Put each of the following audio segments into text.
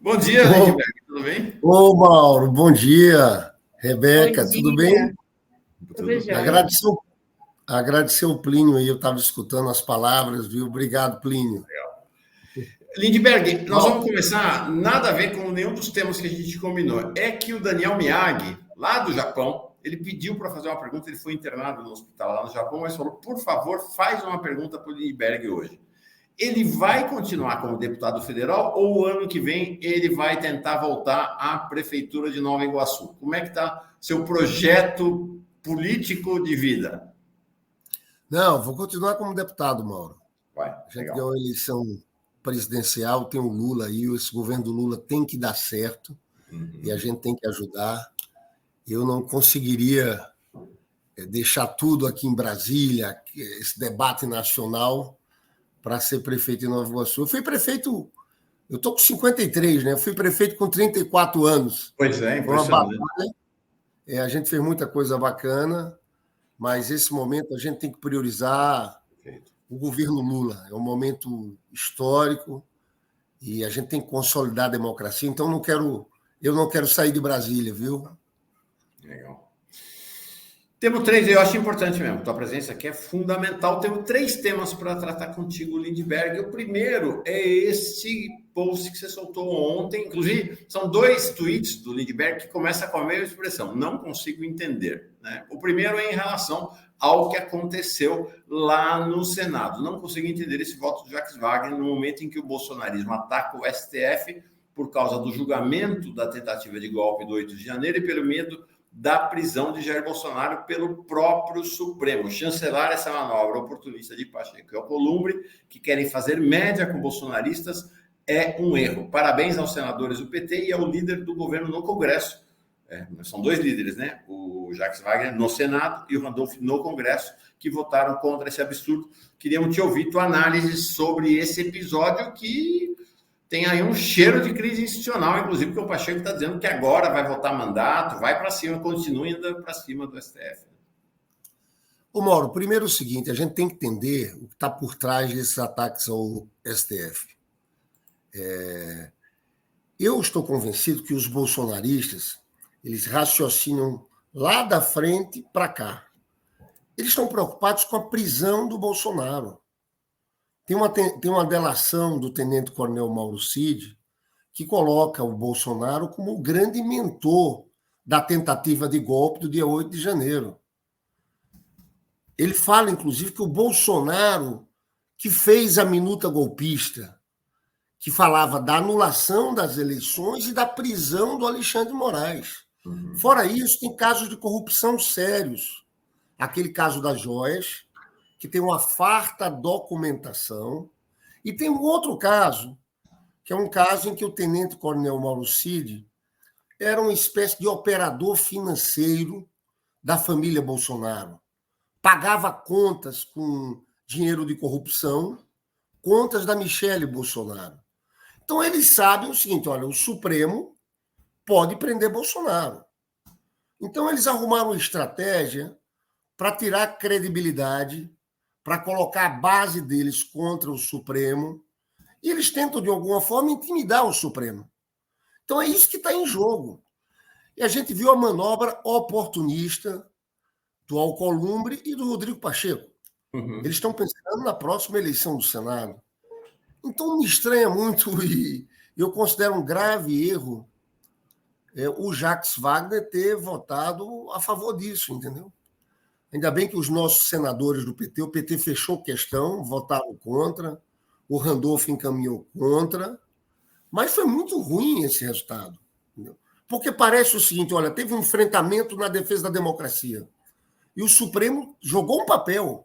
Bom dia, Ô, Lindbergh, tudo bem? Mauro, bom dia. Bom Rebeca, tudo bem? dia, tudo Tudo. jóia. Agradecer o Plínio aí, eu estava escutando as palavras, viu? Obrigado, Plínio. Lindbergh, nós Mauro, vamos começar nada a ver com nenhum dos temas que a gente combinou. É que o Daniel Miyagi, lá do Japão, ele pediu para fazer uma pergunta, ele foi internado no hospital lá no Japão, mas falou, por favor, faz uma pergunta para o Lindbergh hoje. Ele vai continuar como deputado federal ou o ano que vem ele vai tentar voltar à prefeitura de Nova Iguaçu? Como é que está seu projeto político de vida? não, vou continuar como deputado, Mauro. Vai, A gente ganhou legal. a eleição presidencial, tem o Lula aí, esse governo do Lula tem que dar certo e a Uhum. gente tem que ajudar. Eu não conseguiria deixar tudo aqui em Brasília, esse debate nacional, para ser prefeito em Nova Iguaçu. Eu fui prefeito, eu estou com 53, né? Eu fui prefeito com 34 anos. Pois é, Foi uma impressionante. A gente fez muita coisa bacana, mas esse momento a gente tem que priorizar Perfeito. o governo Lula. É um momento histórico e a gente tem que consolidar a democracia. Então eu não quero sair de Brasília, viu? Legal. Temos três, eu acho importante mesmo. Tua presença aqui é fundamental. Temos três temas para tratar contigo, Lindbergh. O primeiro é esse post que você soltou ontem. Inclusive, são dois tweets do Lindbergh que começam com a mesma expressão. Não consigo entender. Né? O primeiro é em relação ao que aconteceu lá no Senado. Não consigo entender esse voto do Jacques Wagner no momento em que o bolsonarismo ataca o STF por causa do julgamento da tentativa de golpe do 8 de janeiro e pelo medo da prisão de Jair Bolsonaro pelo próprio Supremo. Chancelar essa manobra oportunista de Pacheco e Alcolumbre, que querem fazer média com bolsonaristas, é um erro. Parabéns aos senadores do PT e ao líder do governo no Congresso. São dois líderes, né? O Jacques Wagner no Senado e o Randolph no Congresso, que votaram contra esse absurdo. Queríamos te ouvir tua análise sobre esse episódio que tem aí um cheiro de crise institucional, inclusive, porque o Pacheco está dizendo que agora vai votar mandato, vai para cima, continua indo para cima do STF. Ô, Mauro, primeiro é o seguinte, a gente tem que entender o que está por trás desses ataques ao STF. Eu estou convencido que os bolsonaristas, eles raciocinam lá da frente para cá. Eles estão preocupados com a prisão do Bolsonaro. Tem uma delação do tenente-coronel Mauro Cid que coloca o Bolsonaro como o grande mentor da tentativa de golpe do dia 8 de janeiro. Ele fala, inclusive, que o Bolsonaro que fez a minuta golpista, que falava da anulação das eleições e da prisão do Alexandre de Moraes. Fora isso, tem casos de corrupção sérios. Aquele caso das joias, que tem uma farta documentação, e tem um outro caso, que é um caso em que o tenente-coronel Mauro Cid era uma espécie de operador financeiro da família Bolsonaro. Pagava contas com dinheiro de corrupção, contas da Michele Bolsonaro. Então, eles sabem o seguinte, olha, o Supremo pode prender Bolsonaro. Então, eles arrumaram uma estratégia para tirar credibilidade, para colocar a base deles contra o Supremo, e eles tentam, de alguma forma, intimidar o Supremo. Então, é isso que está em jogo. E a gente viu a manobra oportunista do Alcolumbre e do Rodrigo Pacheco. Eles estão pensando na próxima eleição do Senado. Então, me estranha muito e eu considero um grave erro o Jacques Wagner ter votado a favor disso, entendeu? Ainda bem que os nossos senadores do PT, o PT fechou questão, votaram contra, o Randolph encaminhou contra, mas foi muito ruim esse resultado. Entendeu? Porque parece o seguinte, olha, teve um enfrentamento na defesa da democracia e o Supremo jogou um papel,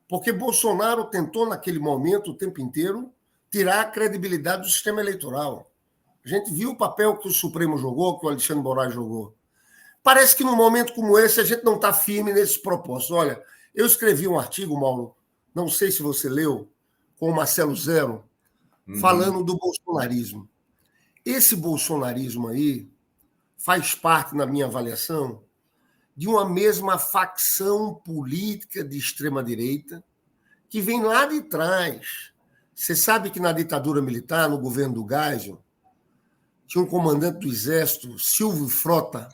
porque Bolsonaro tentou, naquele momento, o tempo inteiro, tirar a credibilidade do sistema eleitoral. A gente viu o papel que o Supremo jogou, que o Alexandre de Moraes jogou. Parece que num momento como esse a gente não está firme nesses propósitos. Olha, eu escrevi um artigo, Mauro, não sei se você leu, com o Marcelo Zero, falando do bolsonarismo. Esse bolsonarismo aí faz parte, na minha avaliação, de uma mesma facção política de extrema-direita que vem lá de trás. Você sabe que na ditadura militar, no governo do Geisel, tinha um comandante do Exército, Silvio Frota,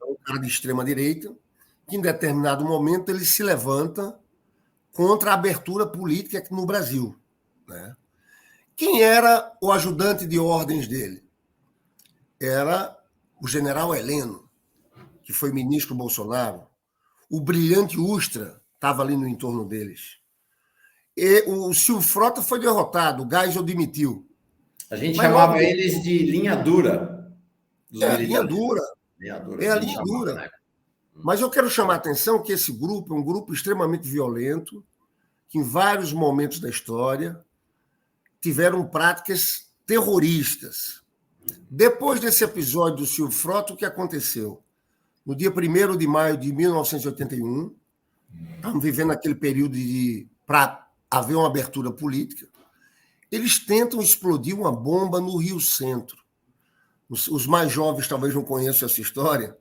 um cara de extrema-direita, que em determinado momento ele se levanta contra a abertura política aqui no Brasil. Né? Quem era o ajudante de ordens dele? Era o general Heleno, que foi ministro Bolsonaro. O brilhante Ustra estava ali no entorno deles. E o Silvio Frota foi derrotado, o Geisel demitiu. A gente chamava eles de linha dura. Linha dura. É a linha dura. Né? Mas eu quero chamar a atenção que esse grupo é um grupo extremamente violento, que em vários momentos da história tiveram práticas terroristas. Depois desse episódio do Silvio Frota, o que aconteceu? No dia 1º de maio de 1981, estamos vivendo aquele período para haver uma abertura política, eles tentam explodir uma bomba no Rio Centro. Os mais jovens talvez não conheçam essa história.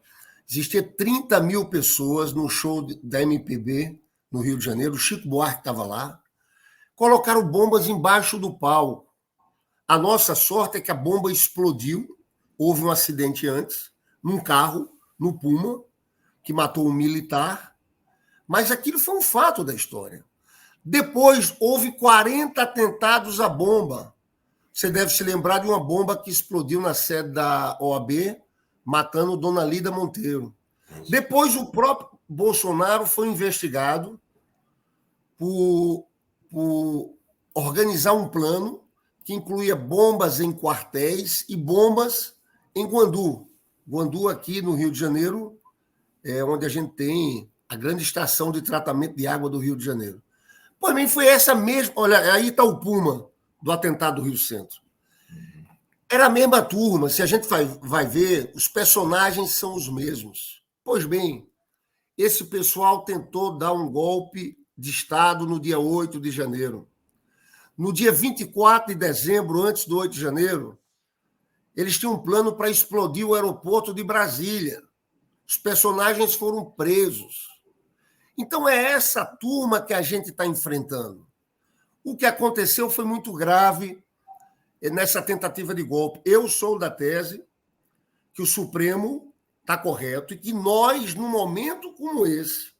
Existia 30 mil pessoas no show da MPB no Rio de Janeiro, o Chico Buarque estava lá, colocaram bombas embaixo do palco. A nossa sorte é que a bomba explodiu, houve um acidente antes, num carro, no Puma, que matou um militar, mas aquilo foi um fato da história. Depois, houve 40 atentados à bomba. Você deve se lembrar de uma bomba que explodiu na sede da OAB, matando Dona Lida Monteiro. Depois, o próprio Bolsonaro foi investigado por organizar um plano que incluía bombas em quartéis e bombas em Guandu. Guandu, aqui no Rio de Janeiro, é onde a gente tem a grande estação de tratamento de água do Rio de Janeiro. Porém, foi essa mesma... Olha, aí está o Puma do atentado do Rio Centro. Era a mesma turma. Se a gente vai ver, os personagens são os mesmos. Pois bem, esse pessoal tentou dar um golpe de Estado no dia 8 de janeiro. No dia 24 de dezembro, antes do 8 de janeiro, eles tinham um plano para explodir o aeroporto de Brasília. Os personagens foram presos. Então, é essa turma que a gente está enfrentando. O que aconteceu foi muito grave nessa tentativa de golpe. Eu sou da tese que o Supremo está correto e que nós, num momento como esse,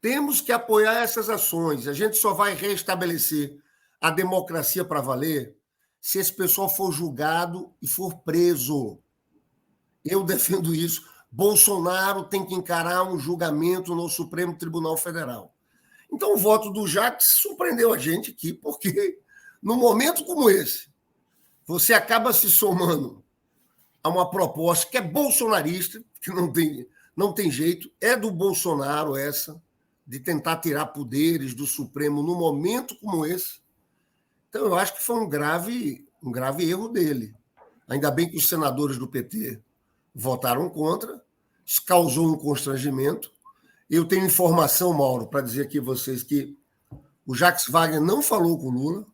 temos que apoiar essas ações. A gente só vai restabelecer a democracia para valer se esse pessoal for julgado e for preso. Eu defendo isso. Bolsonaro tem que encarar um julgamento no Supremo Tribunal Federal. Então, o voto do Jacques surpreendeu a gente aqui, porque, num momento como esse, você acaba se somando a uma proposta que é bolsonarista, que não tem jeito, é do Bolsonaro essa, de tentar tirar poderes do Supremo num momento como esse. Então, eu acho que foi um grave erro dele. Ainda bem que os senadores do PT votaram contra, isso causou um constrangimento. Eu tenho informação, Mauro, para dizer aqui a vocês que o Jacques Wagner não falou com o Lula,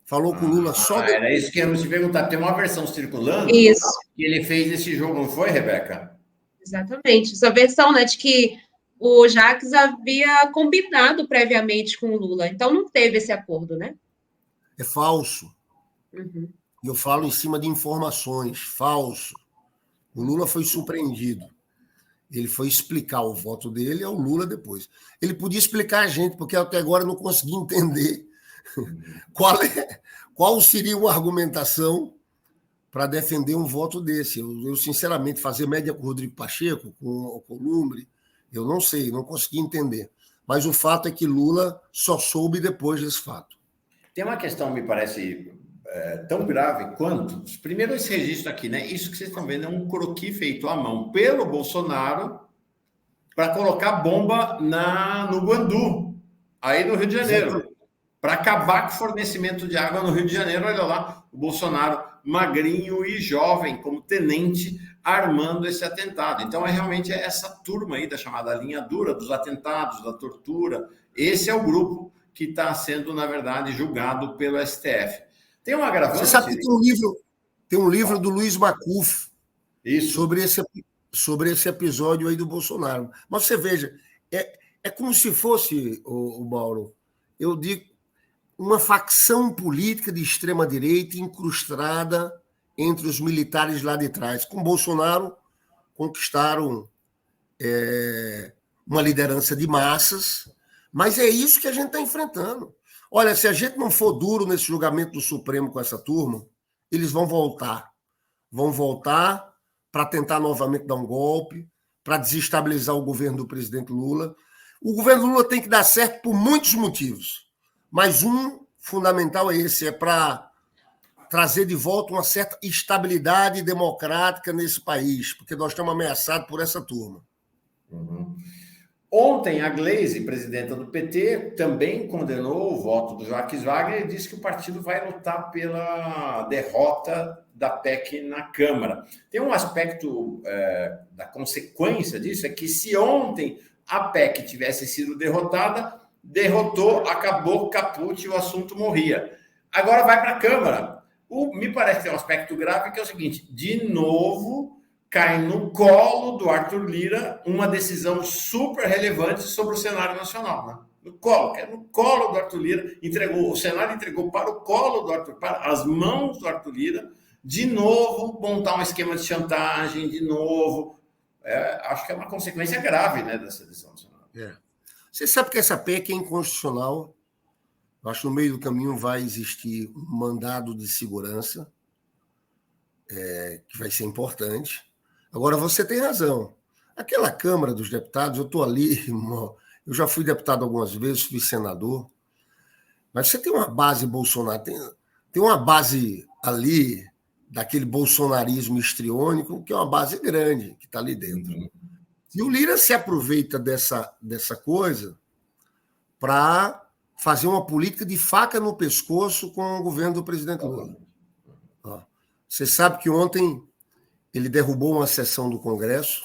falou com o Lula só... Era isso que eu ia te perguntar. Tem uma versão circulando Isso. Que ele fez esse jogo, não foi, Rebeca? Exatamente. Essa versão, né, de que o Jacques havia combinado previamente com o Lula. Então, não teve esse acordo, né? É falso. Uhum. Eu falo em cima de informações. Falso. O Lula foi surpreendido. Ele foi explicar o voto dele ao Lula depois. Ele podia explicar a gente, porque até agora eu não consegui entender qual seria uma argumentação para defender um voto desse. Eu, sinceramente, fazer média com o Rodrigo Pacheco, com o Alcolumbre, eu não sei, não consegui entender. Mas o fato é que Lula só soube depois desse fato. Tem uma questão, me parece, tão grave quanto... Primeiro, esse registro aqui, né? Isso que vocês estão vendo é um croquis feito à mão pelo Bolsonaro para colocar bomba no Guandu, aí no Rio de Janeiro, para acabar com o fornecimento de água no Rio de Janeiro. Olha lá, o Bolsonaro, magrinho e jovem, como tenente, armando esse atentado. Então, realmente essa turma aí da chamada linha dura, dos atentados, da tortura. Esse é o grupo que está sendo, na verdade, julgado pelo STF. Tem um agravante... Você sabe que tem um livro do Luiz Macuf sobre esse episódio aí do Bolsonaro. Mas você veja, é como se fosse, o Mauro, eu digo, uma facção política de extrema-direita incrustada entre os militares lá de trás. Com Bolsonaro, conquistaram uma liderança de massas, mas é isso que a gente está enfrentando. Olha, se a gente não for duro nesse julgamento do Supremo com essa turma, eles vão voltar. Vão voltar para tentar novamente dar um golpe, para desestabilizar o governo do presidente Lula. O governo Lula tem que dar certo por muitos motivos, mas um fundamental é esse, é para trazer de volta uma certa estabilidade democrática nesse país, porque nós estamos ameaçados por essa turma. Uhum. Ontem, a Gleisi, presidenta do PT, também condenou o voto do Jacques Wagner e disse que o partido vai lutar pela derrota da PEC na Câmara. Tem um aspecto da consequência disso, é que se ontem a PEC tivesse sido derrotada, derrotou, acabou, caput, o assunto morria. Agora vai para a Câmara. Me parece que é um aspecto grave, que é o seguinte: de novo, cai no colo do Arthur Lira uma decisão super relevante sobre o cenário nacional. Né? No colo do Arthur Lira, o Senado entregou para o colo do Arthur, para as mãos do Arthur Lira, de novo, montar um esquema de chantagem, de novo. Acho que é uma consequência grave, né, dessa decisão do Senado. Você sabe que essa PEC é inconstitucional. Eu acho que no meio do caminho vai existir um mandado de segurança, que vai ser importante. Agora, você tem razão. Aquela Câmara dos Deputados, eu estou ali, eu já fui deputado algumas vezes, fui senador, mas você tem uma base Bolsonaro, tem uma base ali daquele bolsonarismo histriônico, que é uma base grande, que está ali dentro. Uhum. E o Lira se aproveita dessa coisa para fazer uma política de faca no pescoço com o governo do presidente Lula. Você sabe que ontem ele derrubou uma sessão do Congresso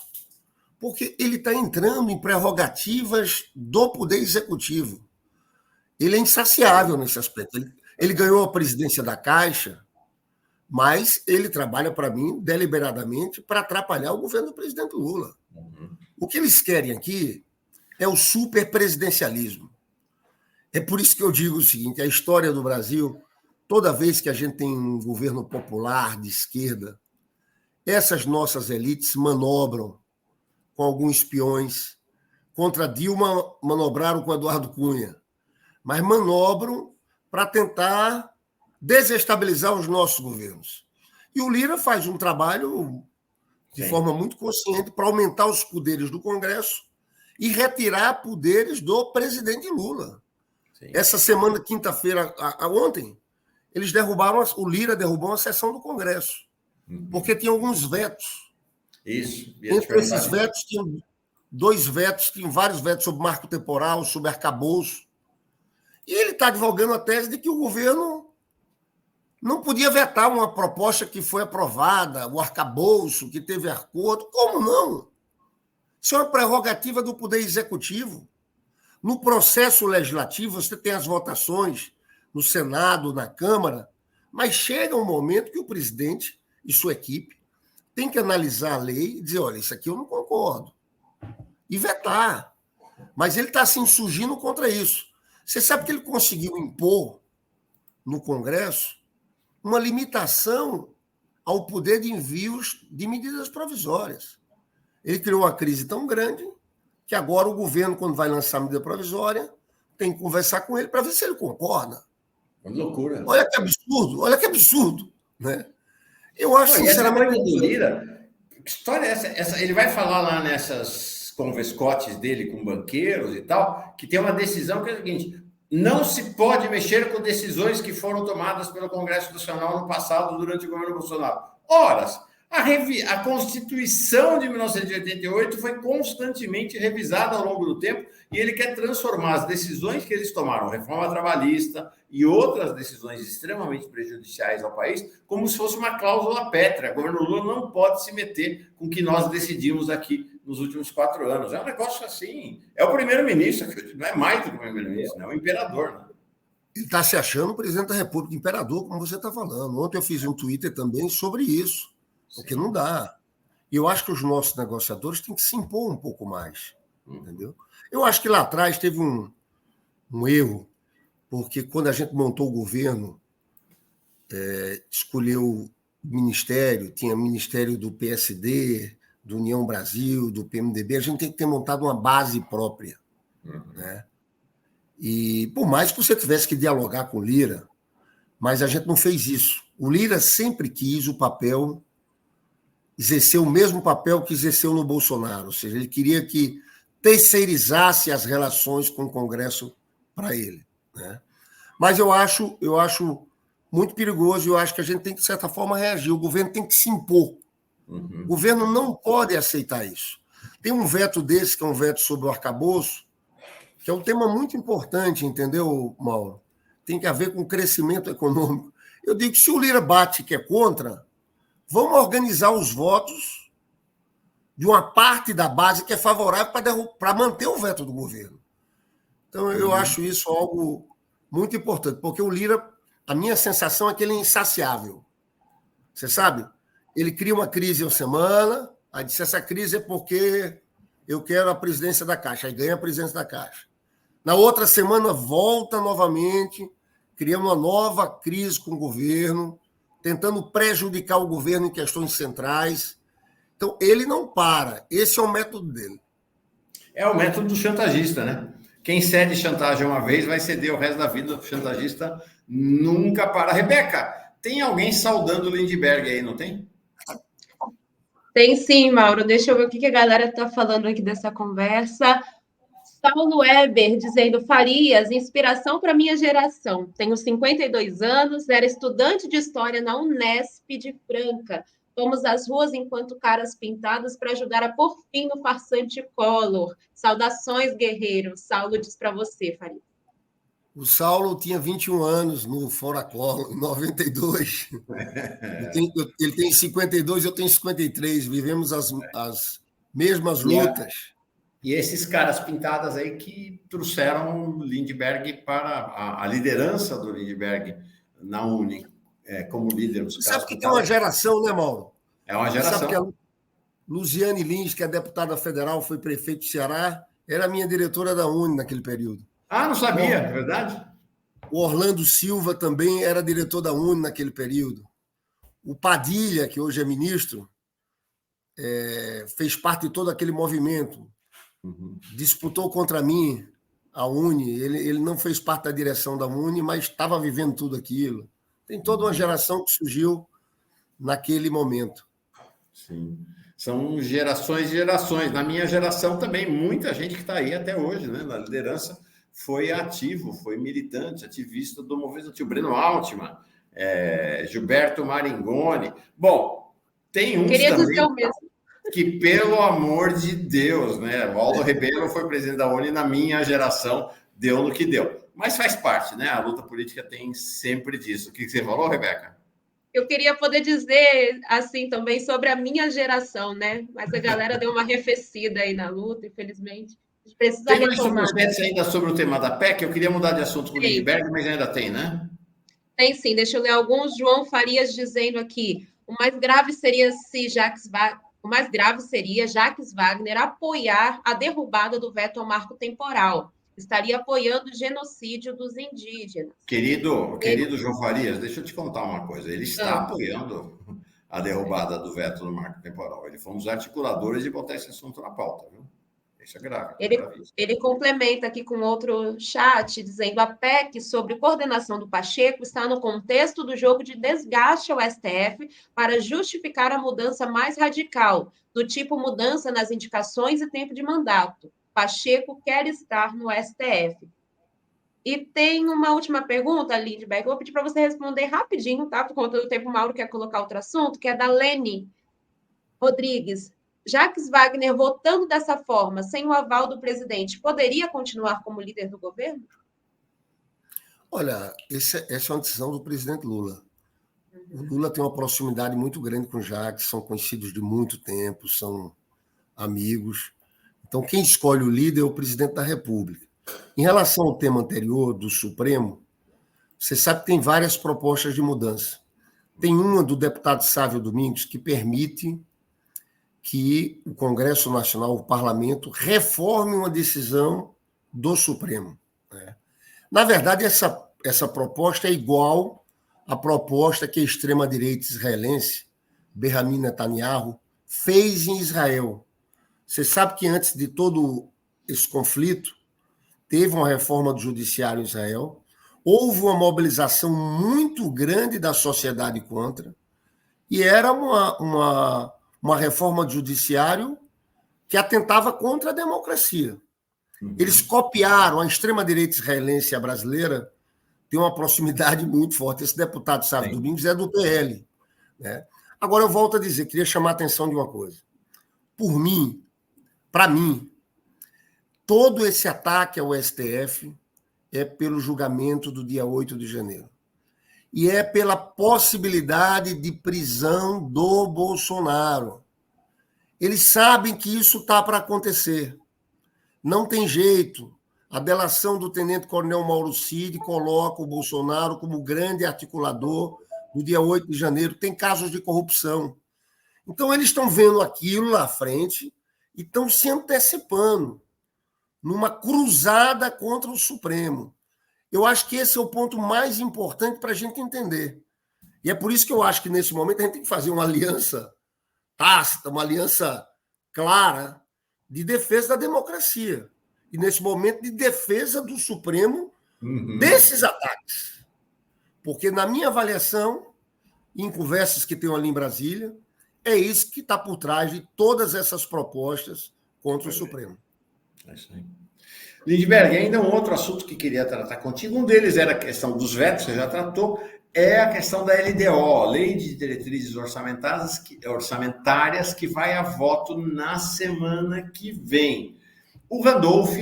porque ele está entrando em prerrogativas do Poder Executivo. Ele é insaciável nesse aspecto. Ele ganhou a presidência da Caixa, mas ele trabalha, para mim, deliberadamente para atrapalhar o governo do presidente Lula. Uhum. O que eles querem aqui é o superpresidencialismo. É por isso que eu digo o seguinte: a história do Brasil, toda vez que a gente tem um governo popular de esquerda, essas nossas elites manobram com alguns espiões. Contra Dilma, manobraram com Eduardo Cunha, mas manobram para tentar desestabilizar os nossos governos. E o Lira faz um trabalho de forma muito consciente para aumentar os poderes do Congresso e retirar poderes do presidente Lula. Sim. Essa semana, quinta-feira, ontem, o Lira derrubou uma sessão do Congresso, porque tinha alguns vetos. Isso. Entre esses vetos, tinham 2 vetos, tinham vários vetos sobre marco temporal, sobre arcabouço. E ele está advogando a tese de que o governo não podia vetar uma proposta que foi aprovada, o arcabouço, que teve acordo. Como não? Isso é uma prerrogativa do Poder Executivo. No processo legislativo, você tem as votações no Senado, na Câmara, mas chega um momento que o presidente e sua equipe têm que analisar a lei e dizer: olha, isso aqui eu não concordo, e vetar. Mas ele está se insurgindo contra isso. Você sabe que ele conseguiu impor no Congresso uma limitação ao poder de envios de medidas provisórias. Ele criou uma crise tão grande que agora o governo, quando vai lançar a medida provisória, tem que conversar com ele para ver se ele concorda. É loucura. Olha que absurdo. Né? Eu acho, sinceramente... do Lira, que história é essa? Ele vai falar lá nessas converscotes dele com banqueiros e tal, que tem uma decisão que é o seguinte: não se pode mexer com decisões que foram tomadas pelo Congresso Nacional no passado, durante o governo Bolsonaro. Horas, a Constituição de 1988 foi constantemente revisada ao longo do tempo e ele quer transformar as decisões que eles tomaram, reforma trabalhista e outras decisões extremamente prejudiciais ao país, como se fosse uma cláusula pétrea. O governo Lula não pode se meter com o que nós decidimos aqui nos últimos 4 anos. É um negócio assim. É o primeiro-ministro, não é mais do que o primeiro-ministro, é o imperador. Né? Ele está se achando o presidente da República, imperador, como você está falando. Ontem eu fiz um Twitter também sobre isso. Porque não dá. E eu acho que os nossos negociadores têm que se impor um pouco mais. Entendeu? Eu acho que lá atrás teve um erro, porque quando a gente montou o governo, escolheu ministério, tinha ministério do PSD, do União Brasil, do PMDB, a gente tem que ter montado uma base própria. Né? E por mais que você tivesse que dialogar com o Lira, mas a gente não fez isso. O Lira sempre quis o papel, exercer o mesmo papel que exerceu no Bolsonaro, ou seja, ele queria que terceirizasse as relações com o Congresso para ele. Né? Mas eu acho muito perigoso e eu acho que a gente tem que, de certa forma, reagir. O governo tem que se impor. O governo não pode aceitar isso. Tem um veto desse, que é um veto sobre o arcabouço, que é um tema muito importante, entendeu, Mauro? Tem que haver com crescimento econômico. Eu digo que se o Lira bate que é contra, vamos organizar os votos de uma parte da base que é favorável para manter o veto do governo. Então, eu acho isso algo muito importante, porque o Lira, a minha sensação é que ele é insaciável. Você sabe? Ele cria uma crise em uma semana, aí diz, essa crise é porque eu quero a presidência da Caixa, aí ganha a presidência da Caixa. Na outra semana, volta novamente, cria uma nova crise com o governo, tentando prejudicar o governo em questões centrais. Então, ele não para. Esse é o método dele. É o método do chantagista, né? Quem cede chantagem uma vez vai ceder o resto da vida. O chantagista nunca para. Rebeca, tem alguém saudando o Lindbergh aí, não tem? Tem sim, Mauro. Deixa eu ver o que a galera está falando aqui dessa conversa. Paulo Weber dizendo, Farias, inspiração para minha geração. Tenho 52 anos, era estudante de história na Unesp de Franca. Fomos às ruas enquanto caras pintadas para ajudar a pôr fim no farsante Collor. Saudações, guerreiro. Saulo diz para você, Farias. O Saulo tinha 21 anos no Fora Collor, em 92. Ele tem 52, eu tenho 53. Vivemos as mesmas lutas. E esses caras pintadas aí que trouxeram Lindbergh para a liderança do Lindbergh na Uni, como líder dos caras. Sabe que tem uma geração, né, Mauro? É uma geração. Sabe que a Luziane Lins, que é deputada federal, foi prefeito do Ceará, era minha diretora da Uni naquele período. Ah, não sabia, é verdade? O Orlando Silva também era diretor da Uni naquele período. O Padilha, que hoje é ministro, fez parte de todo aquele movimento. Disputou contra mim a Uni. Ele não fez parte da direção da Uni, mas estava vivendo tudo aquilo. Tem toda uma geração que surgiu naquele momento. Sim. São gerações e gerações. Na minha geração também, muita gente que está aí até hoje, né, na liderança, foi ativo, foi militante, ativista do movimento antigo. Breno Altman, Gilberto Maringoni. Bom, tem uns também que, pelo amor de Deus, né? O Aldo Rebelo foi presidente da Uni na minha geração, deu no que deu. Mas faz parte, né? A luta política tem sempre disso. O que você falou, Rebeca? Eu queria poder dizer assim também sobre a minha geração, né? Mas a galera deu uma arrefecida aí na luta, infelizmente. A gente precisa tem retomar. Mais superchats ainda sobre o tema da PEC? Eu queria mudar de assunto com o Lindbergh, mas ainda tem, né? Tem sim, deixa eu ler alguns. João Farias dizendo aqui: o mais grave seria Jacques Wagner apoiar a derrubada do veto ao marco temporal. Estaria apoiando o genocídio dos indígenas. Querido João Farias, deixa eu te contar uma coisa. Ele está apoiando a derrubada do veto no marco temporal. Ele foi um dos articuladores de botar esse assunto na pauta, viu? Isso é grave. Ele complementa aqui com outro chat, dizendo a PEC sobre coordenação do Pacheco está no contexto do jogo de desgaste ao STF para justificar a mudança mais radical, do tipo mudança nas indicações e tempo de mandato. Pacheco quer estar no STF. E tem uma última pergunta, Lindbergh, eu vou pedir para você responder rapidinho, tá? Por conta do tempo, o Mauro quer colocar outro assunto, que é da Lene Rodrigues. Jacques Wagner, votando dessa forma, sem o aval do presidente, poderia continuar como líder do governo? Olha, essa é uma decisão do presidente Lula. O Lula tem uma proximidade muito grande com o Jacques, são conhecidos de muito tempo, são amigos. Então, quem escolhe o líder é o presidente da República. Em relação ao tema anterior do Supremo, você sabe que tem várias propostas de mudança. Tem uma do deputado Sávio Domingos que permite que o Congresso Nacional, o Parlamento, reforme uma decisão do Supremo. Na verdade, essa proposta é igual a proposta que a extrema-direita israelense, Benjamin Netanyahu, fez em Israel. Você sabe que antes de todo esse conflito, teve uma reforma do judiciário em Israel, houve uma mobilização muito grande da sociedade contra, e era uma reforma do judiciário que atentava contra a democracia. Eles copiaram, a extrema-direita israelense e a brasileira tem uma proximidade muito forte. Esse deputado Sávio Domingos é do PL. Né? Agora, eu volto a dizer, queria chamar a atenção de uma coisa. Por mim, para mim, todo esse ataque ao STF é pelo julgamento do dia 8 de janeiro. E é pela possibilidade de prisão do Bolsonaro. Eles sabem que isso está para acontecer. Não tem jeito. A delação do tenente-coronel Mauro Cid coloca o Bolsonaro como grande articulador no dia 8 de janeiro. Tem casos de corrupção. Então, eles estão vendo aquilo lá à frente e estão se antecipando numa cruzada contra o Supremo. Eu acho que esse é o ponto mais importante para a gente entender. E é por isso que eu acho que, nesse momento, a gente tem que fazer uma aliança tácita, uma aliança clara de defesa da democracia. E, nesse momento, de defesa do Supremo desses ataques. Porque, na minha avaliação, em conversas que tenho ali em Brasília, é isso que está por trás de todas essas propostas contra o Supremo. É isso aí. Lindbergh, ainda um outro assunto que queria tratar contigo, um deles era a questão dos vetos, você já tratou, é a questão da LDO, Lei de Diretrizes Orçamentárias, que vai a voto na semana que vem. O Randolph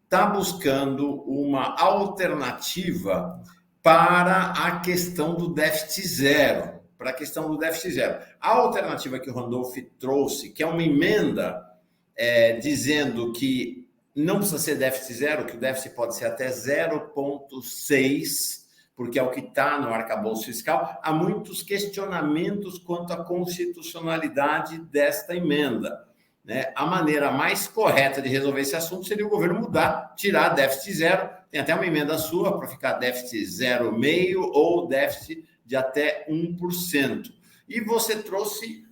está buscando uma alternativa para a questão do déficit zero. A alternativa que o Randolph trouxe, que é uma emenda dizendo que não precisa ser déficit zero, que o déficit pode ser até 0,6, porque é o que está no arcabouço fiscal. Há muitos questionamentos quanto à constitucionalidade desta emenda. Né? A maneira mais correta de resolver esse assunto seria o governo mudar, tirar déficit zero. Tem até uma emenda sua para ficar déficit 0,5 ou déficit de até 1%. E você trouxe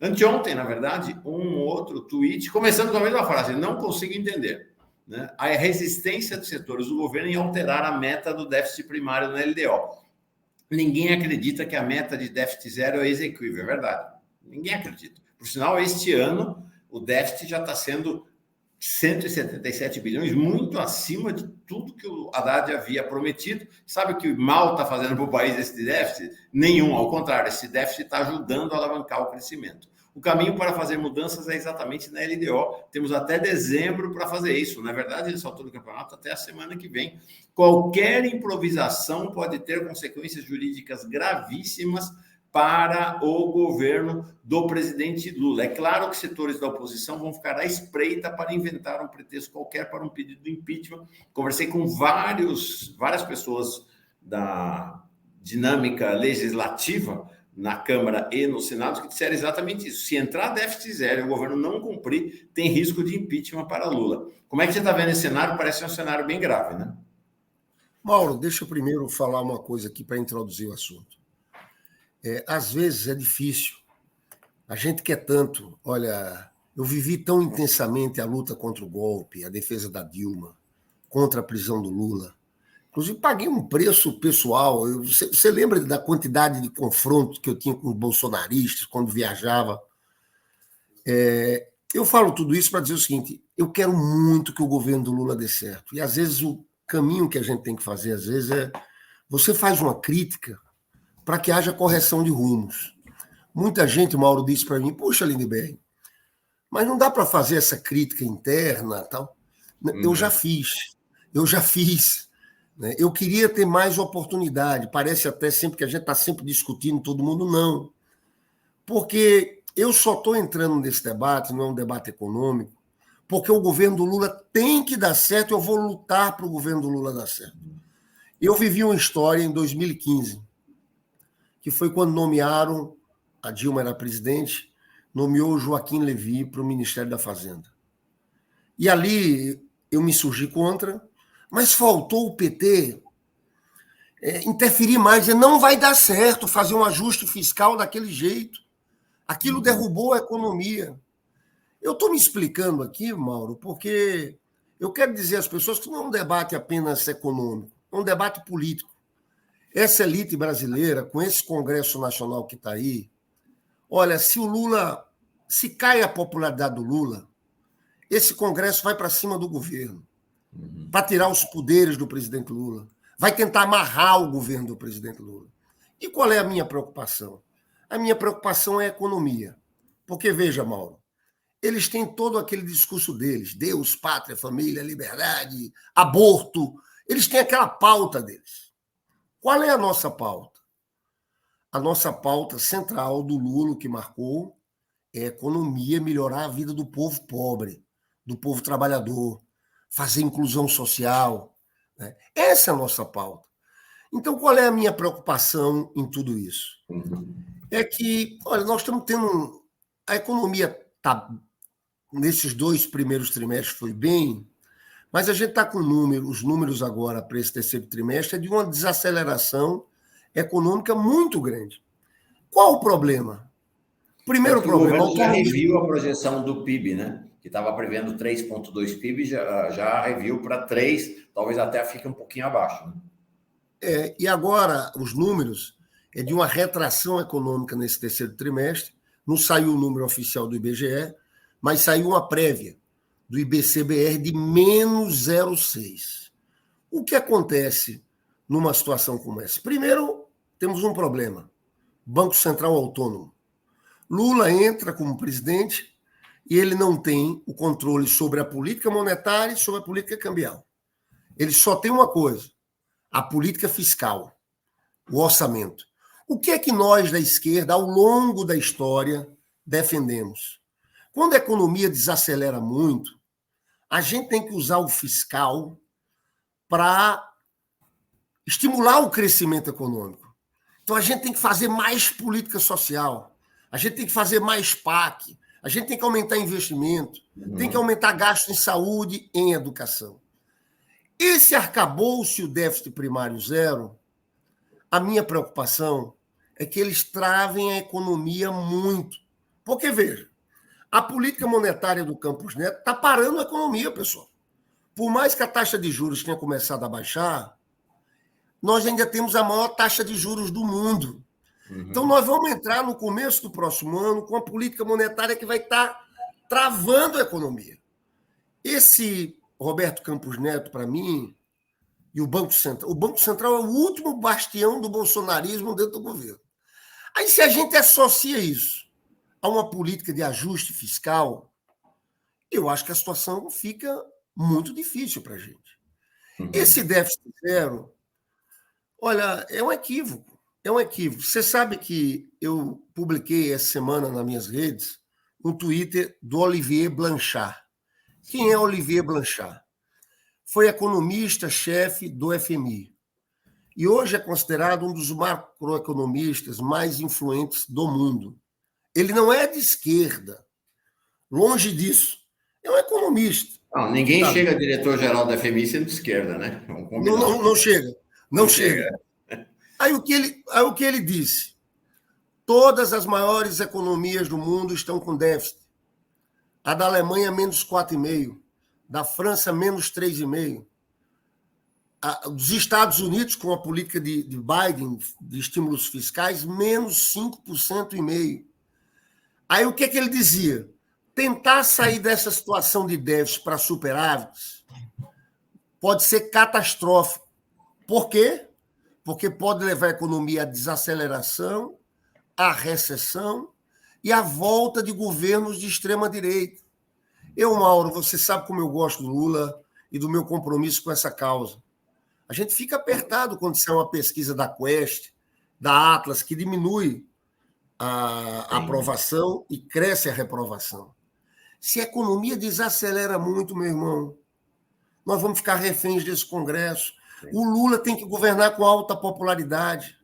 anteontem, na verdade, um outro tweet, começando com a mesma frase: não consigo entender. Né? A resistência dos setores do governo em alterar a meta do déficit primário na LDO. Ninguém acredita que a meta de déficit zero é execuível, é verdade. Ninguém acredita. Por sinal, este ano, o déficit já está sendo 177 bilhões, muito acima de tudo que o Haddad havia prometido. Sabe o que mal está fazendo para o país esse déficit? Nenhum, ao contrário, esse déficit está ajudando a alavancar o crescimento. O caminho para fazer mudanças é exatamente na LDO. Temos até dezembro para fazer isso. Na verdade, nessa altura do campeonato, até a semana que vem. Qualquer improvisação pode ter consequências jurídicas gravíssimas para o governo do presidente Lula. É claro que setores da oposição vão ficar à espreita para inventar um pretexto qualquer para um pedido de impeachment. Conversei com várias pessoas da dinâmica legislativa na Câmara e no Senado que disseram exatamente isso. Se entrar déficit zero e o governo não cumprir, tem risco de impeachment para Lula. Como é que você está vendo esse cenário? Parece um cenário bem grave, né? Mauro, deixa eu primeiro falar uma coisa aqui para introduzir o assunto. Às vezes é difícil. A gente quer tanto. Olha, eu vivi tão intensamente a luta contra o golpe, a defesa da Dilma, contra a prisão do Lula. Inclusive, paguei um preço pessoal. Você lembra da quantidade de confrontos que eu tinha com os bolsonaristas quando viajava? Eu falo tudo isso para dizer o seguinte: eu quero muito que o governo do Lula dê certo. E, às vezes, o caminho que a gente tem que fazer, às vezes, você faz uma crítica para que haja correção de rumos. Muita gente, Mauro, disse para mim: puxa, Lindbergh, mas não dá para fazer essa crítica interna tal. Eu já fiz. Né? Eu queria ter mais oportunidade. Parece até sempre que a gente está sempre discutindo, todo mundo não. Porque eu só estou entrando nesse debate, não é um debate econômico, porque o governo do Lula tem que dar certo, eu vou lutar para o governo do Lula dar certo. Eu vivi uma história em 2015, que foi quando nomearam, a Dilma era presidente, nomeou o Joaquim Levy para o Ministério da Fazenda. E ali eu me insurgi contra, mas faltou o PT interferir mais, dizer, não vai dar certo fazer um ajuste fiscal daquele jeito. Aquilo derrubou a economia. Eu estou me explicando aqui, Mauro, porque eu quero dizer às pessoas que não é um debate apenas econômico, é um debate político. Essa elite brasileira, com esse Congresso Nacional que está aí, olha, se cai a popularidade do Lula, esse Congresso vai para cima do governo, para tirar os poderes do presidente Lula, vai tentar amarrar o governo do presidente Lula. E qual é a minha preocupação? A minha preocupação é a economia. Porque, veja, Mauro, eles têm todo aquele discurso deles, Deus, pátria, família, liberdade, aborto, eles têm aquela pauta deles. Qual é a nossa pauta? A nossa pauta central do Lula, que marcou, é a economia, melhorar a vida do povo pobre, do povo trabalhador, fazer inclusão social. Né? Essa é a nossa pauta. Então, qual é a minha preocupação em tudo isso? É que, olha, nós estamos tendo... A economia está... Nesses 2 primeiros trimestres foi bem, mas a gente está com os números agora para esse terceiro trimestre é de uma desaceleração econômica muito grande. Qual o problema? Primeiro problema... O governo já reviu a projeção do PIB, né? Que estava prevendo 3,2 PIB, já reviu para 3, talvez até fique um pouquinho abaixo. Né? E agora os números é de uma retração econômica nesse terceiro trimestre, não saiu o número oficial do IBGE, mas saiu uma prévia do IBCBR de menos 0,6. O que acontece numa situação como essa? Primeiro, temos um problema. Banco Central Autônomo. Lula entra como presidente e ele não tem o controle sobre a política monetária e sobre a política cambial. Ele só tem uma coisa, a política fiscal, o orçamento. O que é que nós da esquerda, ao longo da história, defendemos? Quando a economia desacelera muito, a gente tem que usar o fiscal para estimular o crescimento econômico. Então, a gente tem que fazer mais política social, a gente tem que fazer mais PAC, a gente tem que aumentar investimento, tem que aumentar gasto em saúde e em educação. Esse arcabouço, o déficit primário zero, a minha preocupação é que eles travem a economia muito. Porque, veja, a política monetária do Campos Neto está parando a economia, pessoal. Por mais que a taxa de juros tenha começado a baixar, nós ainda temos a maior taxa de juros do mundo. Então, nós vamos entrar no começo do próximo ano com a política monetária que vai estar travando a economia. Esse Roberto Campos Neto, para mim, e o Banco Central é o último bastião do bolsonarismo dentro do governo. Aí, se a gente associa isso a uma política de ajuste fiscal, eu acho que a situação fica muito difícil para a gente. Esse déficit zero, olha, é um equívoco. É um equívoco. Você sabe que eu publiquei essa semana nas minhas redes um Twitter do Olivier Blanchard. Quem é Olivier Blanchard? Foi economista-chefe do FMI. E hoje é considerado um dos macroeconomistas mais influentes do mundo. Ele não é de esquerda. Longe disso. É um economista. Não, ninguém chega a diretor-geral da FMI sendo de esquerda, né? Não chega. Não chega. Aí o que ele disse? Todas as maiores economias do mundo estão com déficit. A da Alemanha, menos 4,5%. Da França, menos 3,5%. Dos Estados Unidos, com a política de Biden, de estímulos fiscais, menos 5,5%. Aí o que ele dizia? Tentar sair dessa situação de déficit para superávites pode ser catastrófico. Por quê? Porque pode levar a economia à desaceleração, à recessão e à volta de governos de extrema-direita. Mauro, você sabe como eu gosto do Lula e do meu compromisso com essa causa. A gente fica apertado quando sai uma pesquisa da Quest, da Atlas, que diminui a aprovação e cresce a reprovação. Se a economia desacelera muito, meu irmão, nós vamos ficar reféns desse Congresso. O Lula tem que governar com alta popularidade.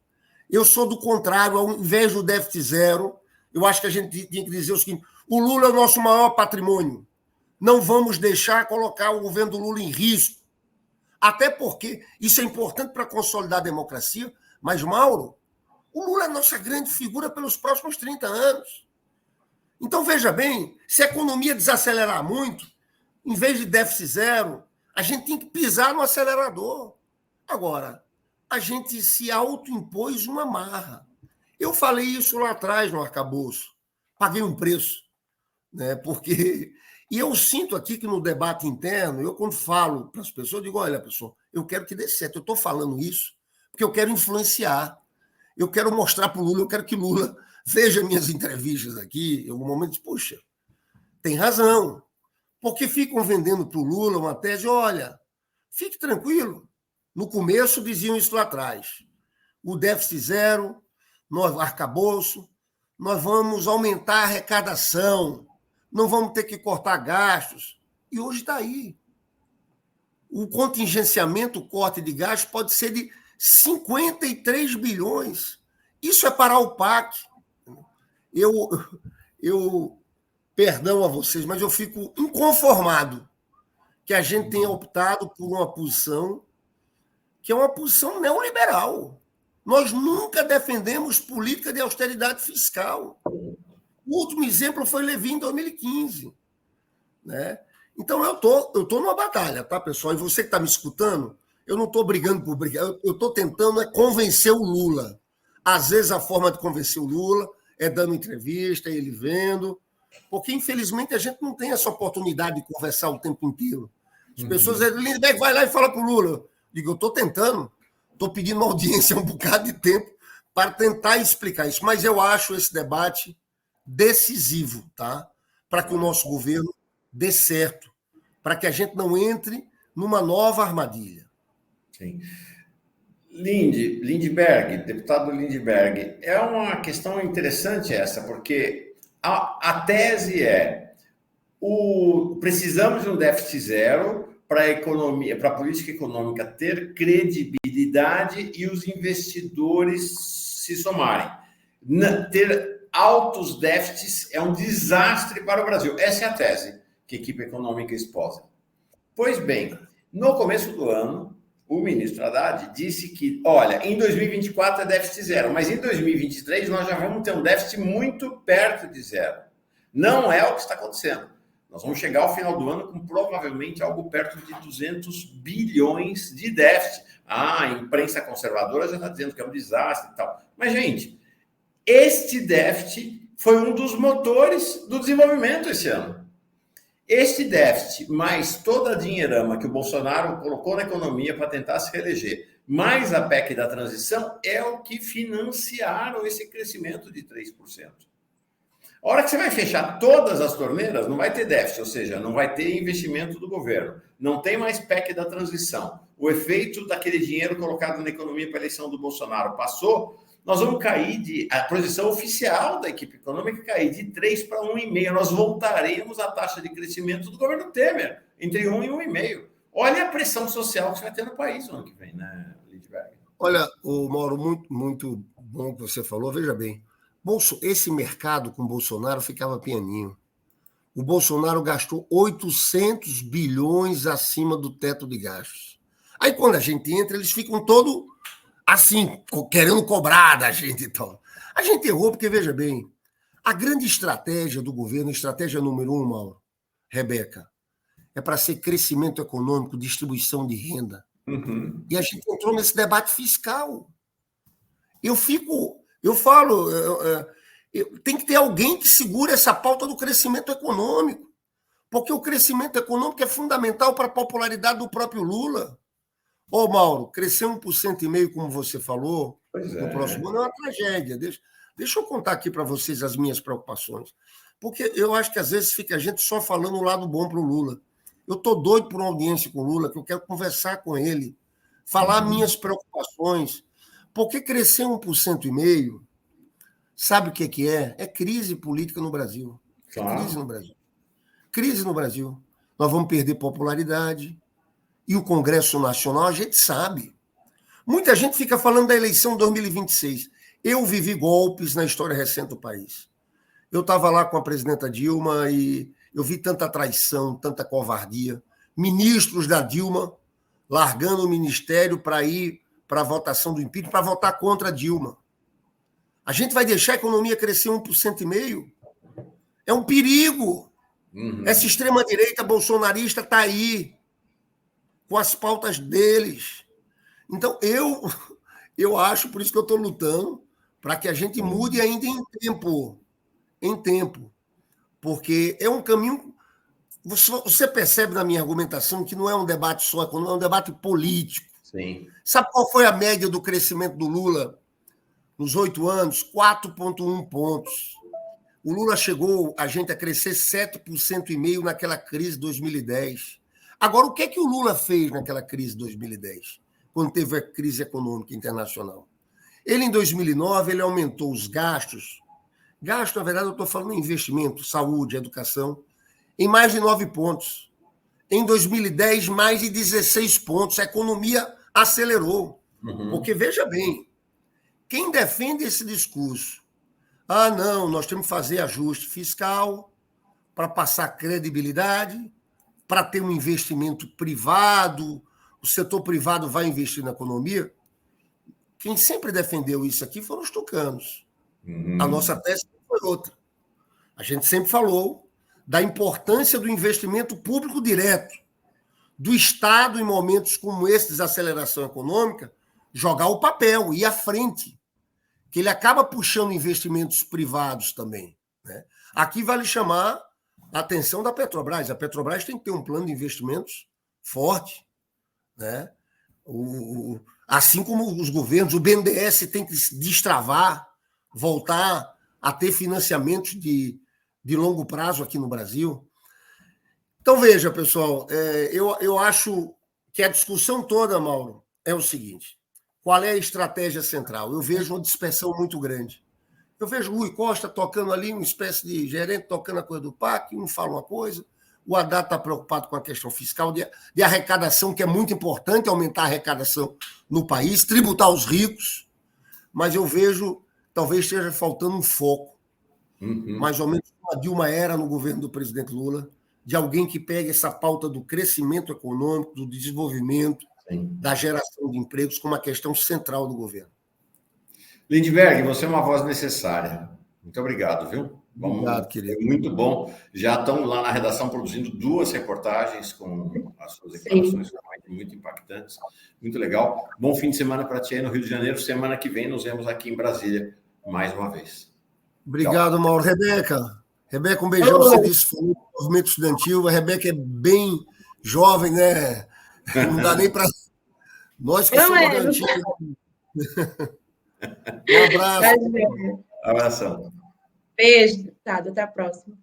Eu sou do contrário, ao invés do déficit zero, eu acho que a gente tinha que dizer o seguinte: o Lula é o nosso maior patrimônio. Não vamos deixar colocar o governo do Lula em risco. Até porque isso é importante para consolidar a democracia, mas, Mauro, o Lula é a nossa grande figura pelos próximos 30 anos. Então, veja bem, se a economia desacelerar muito, em vez de déficit zero, a gente tem que pisar no acelerador. Agora, a gente se autoimpôs uma marra. Eu falei isso lá atrás no arcabouço. Paguei um preço, né? Porque... E eu sinto aqui que no debate interno, eu quando falo para as pessoas, eu digo, olha, pessoal, eu quero que dê certo. Eu estou falando isso porque eu quero influenciar. Eu quero mostrar para o Lula, eu quero que Lula veja minhas entrevistas aqui, em algum momento diz, puxa, tem razão. Porque ficam vendendo para o Lula uma tese, olha, fique tranquilo. No começo diziam isso lá atrás. O déficit zero, nós arcabouço, nós vamos aumentar a arrecadação, não vamos ter que cortar gastos. E hoje está aí. O contingenciamento, o corte de gastos pode ser de 53 bilhões. Isso é parar o PAC. Eu perdão a vocês, mas eu fico inconformado que a gente tenha optado por uma posição que é uma posição neoliberal. Nós nunca defendemos política de austeridade fiscal. O último exemplo foi Levin, em 2015. Né? Então, eu tô numa batalha, tá, pessoal? E você que está me escutando, eu não estou brigando por brigar, eu estou tentando convencer o Lula. Às vezes, a forma de convencer o Lula é dando entrevista, ele vendo, porque, infelizmente, a gente não tem essa oportunidade de conversar o tempo inteiro. As pessoas dizem, Lindbergh, vai lá e fala para o Lula. Eu digo, eu estou tentando, estou pedindo uma audiência há um bocado de tempo para tentar explicar isso, mas eu acho esse debate decisivo, tá? Para que o nosso governo dê certo, para que a gente não entre numa nova armadilha. Sim. Lindbergh, deputado Lindbergh, é uma questão interessante essa, porque a tese é precisamos de um déficit zero para a economia, para a política econômica ter credibilidade e os investidores se somarem. Ter altos déficits é um desastre para o Brasil. Essa é a tese que a equipe econômica esposa. Pois bem, no começo do ano, o ministro Haddad disse que, olha, em 2024 é déficit zero, mas em 2023 nós já vamos ter um déficit muito perto de zero. Não é o que está acontecendo. Nós vamos chegar ao final do ano com provavelmente algo perto de 200 bilhões de déficit. A imprensa conservadora já está dizendo que é um desastre e tal. Mas, gente, este déficit foi um dos motores do desenvolvimento esse ano. Este déficit, mais toda a dinheirama que o Bolsonaro colocou na economia para tentar se reeleger, mais a PEC da transição, é o que financiaram esse crescimento de 3%. A hora que você vai fechar todas as torneiras, não vai ter déficit, ou seja, não vai ter investimento do governo, não tem mais PEC da transição. O efeito daquele dinheiro colocado na economia para a eleição do Bolsonaro passou, nós vamos cair a projeção oficial da equipe econômica cair de 3 para 1,5. Nós voltaremos à taxa de crescimento do governo Temer, entre 1 e 1,5. Olha a pressão social que você vai ter no país no ano que vem, né, Lindbergh? Olha, Mauro, muito bom que você falou. Veja bem, esse mercado com Bolsonaro ficava pianinho. O Bolsonaro gastou 800 bilhões acima do teto de gastos. Aí, quando a gente entra, eles ficam todos assim, querendo cobrar da gente e tal. A gente errou porque, veja bem, a grande estratégia do governo, a estratégia número 1, Mauro, Rebeca, é para ser crescimento econômico, distribuição de renda. E a gente entrou nesse debate fiscal. Tem que ter alguém que segure essa pauta do crescimento econômico, porque o crescimento econômico é fundamental para a popularidade do próprio Lula. Ô, Mauro, crescer 1,5%, como você falou, no próximo ano é uma tragédia. Deixa eu contar aqui para vocês as minhas preocupações, porque eu acho que às vezes fica a gente só falando o lado bom para o Lula. Eu estou doido por uma audiência com o Lula, que eu quero conversar com ele, falar minhas preocupações, porque crescer 1,5%, sabe o que é? É crise política no Brasil. Claro. Crise no Brasil. Crise no Brasil. Nós vamos perder popularidade. E o Congresso Nacional, a gente sabe. Muita gente fica falando da eleição de 2026. Eu vivi golpes na história recente do país. Eu estava lá com a presidenta Dilma e eu vi tanta traição, tanta covardia. Ministros da Dilma largando o ministério para ir para a votação do impeachment, para votar contra a Dilma. A gente vai deixar a economia crescer 1,5%? É um perigo. Essa extrema-direita bolsonarista está aí, com as pautas deles. Então, eu acho, por isso que eu estou lutando, para que a gente mude ainda em tempo. Porque é um caminho... Você percebe na minha argumentação que não é um debate só econômico, é um debate político. Sim. Sabe qual foi a média do crescimento do Lula nos 8 anos? 4,1 pontos. O Lula chegou a gente a crescer 7,5% naquela crise de 2010. Agora, o que é que o Lula fez naquela crise de 2010, quando teve a crise econômica internacional? Ele, em 2009, ele aumentou os gastos. Gasto, na verdade, eu estou falando em investimento, saúde, educação, em mais de 9 pontos. Em 2010, mais de 16 pontos. A economia acelerou. Porque, veja bem, quem defende esse discurso, não, nós temos que fazer ajuste fiscal para passar credibilidade, para ter um investimento privado, o setor privado vai investir na economia. Quem sempre defendeu isso aqui foram os tucanos. A nossa tese foi outra. A gente sempre falou da importância do investimento público direto, do Estado, em momentos como esse de desaceleração econômica, jogar o papel, ir à frente, que ele acaba puxando investimentos privados também. Né? Aqui vale chamar a atenção da Petrobras. A Petrobras tem que ter um plano de investimentos forte. Né? Assim como os governos, o BNDES tem que se destravar, voltar a ter financiamentos de longo prazo aqui no Brasil. Então, veja, pessoal, eu acho que a discussão toda, Mauro, é o seguinte: qual é a estratégia central? Eu vejo uma dispersão muito grande. Eu vejo o Rui Costa tocando ali, uma espécie de gerente tocando a coisa do PAC, um fala uma coisa, o Haddad está preocupado com a questão fiscal, de arrecadação, que é muito importante aumentar a arrecadação no país, tributar os ricos, mas eu vejo, talvez esteja faltando um foco, mais ou menos como a Dilma era no governo do presidente Lula, de alguém que pegue essa pauta do crescimento econômico, do desenvolvimento, da geração de empregos como uma questão central do governo. Lindbergh, você é uma voz necessária. Muito obrigado, viu? Obrigado, querido. Muito bom. Já estão lá na redação produzindo 2 reportagens com as suas declarações muito impactantes. Muito legal. Bom fim de semana para ti aí no Rio de Janeiro. Semana que vem nos vemos aqui em Brasília mais uma vez. Obrigado, tchau. Mauro. Rebeca, um beijão. Você disse que foi no movimento estudantil. A Rebeca é bem jovem, né? Não dá nem para... Nós que somos antigos. Um abraço. Abração. Beijo, deputado. Até a próxima.